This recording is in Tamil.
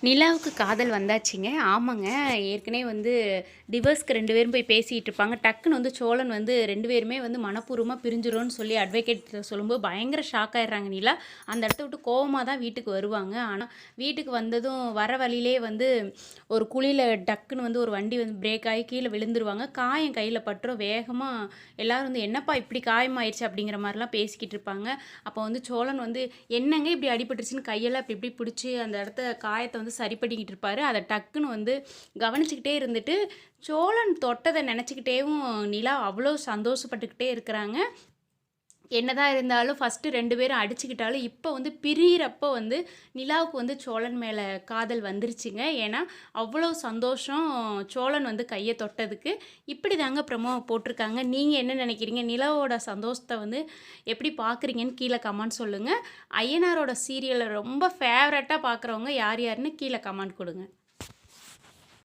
நிலாவுக்கு காதல் வந்தாச்சுங்க. ஆமாங்க. ஏற்கனவே வந்து டிவோர்ஸ்க்கு 2 பேரும் போய் பேசிட்டு இருப்பாங்க. டக்குன்னு வந்து சோழன் வந்து 2 பேருமே வந்து மனப்பூர்வமா பிரிஞ்சிரும்னு சொல்லி அட்வொகேட் சொல்லும்போது பயங்கர ஷாக் ஆயிடுறாங்க நிலா. அந்த இடத்த விட்டு கோவமா தான் வீட்டுக்கு வருவாங்க. ஆனா வீட்டுக்கு வந்ததும் வர வழியிலே வந்து ஒரு குழியில டக்குன்னு வந்து ஒரு வண்டி வந்து பிரேக் ஆகி கீழ விழுந்துருவாங்க. காயம் கையில பட்டுரும். வேகமா எல்லாரும் வந்து என்னப்பா இப்படி காயமாயிருச்சு அப்படிங்கிற மாரிலாம் பேசிக்கிட்டு இருப்பாங்க. அப்போ வந்து சோழன் வந்து என்னங்க இப்படி அடிபட்டுருச்சுன்னு கையெல்லாம் இப்படி இப்படி பிடிச்சி அந்த இடத்த காயத்தை வந்து சரி பண்ணிக்கிட்டு இருப்பாரு. அதை டக்குன்னு வந்து கவனிச்சுக்கிட்டே இருந்துட்டு சோழன் தொட்டதை நினச்சிக்கிட்டேவும் நிலா அவ்வளோ சந்தோஷப்பட்டுக்கிட்டே இருக்கிறாங்க. என்னதான் இருந்தாலும் ஃபஸ்ட்டு 2 பேரும் அடிச்சுக்கிட்டாலும் இப்போ வந்து பிரியிறப்போ வந்து நிலாவுக்கு வந்து சோழன் மேலே காதல் வந்துருச்சுங்க. ஏன்னா அவ்வளோ சந்தோஷம் சோழன் வந்து கையை தொட்டதுக்கு. இப்படி தாங்க ப்ரமோ போட்டிருக்காங்க. நீங்கள் என்ன நினைக்கிறீங்க? நிலாவோட சந்தோஷத்தை வந்து எப்படி பார்க்குறீங்கன்னு கீழே கமெண்ட் சொல்லுங்கள். ஐயனாரோட சீரியலை ரொம்ப ஃபேவரட்டாக பார்க்குறவங்க யார் யாருன்னு கீழே கமெண்ட் கொடுங்க.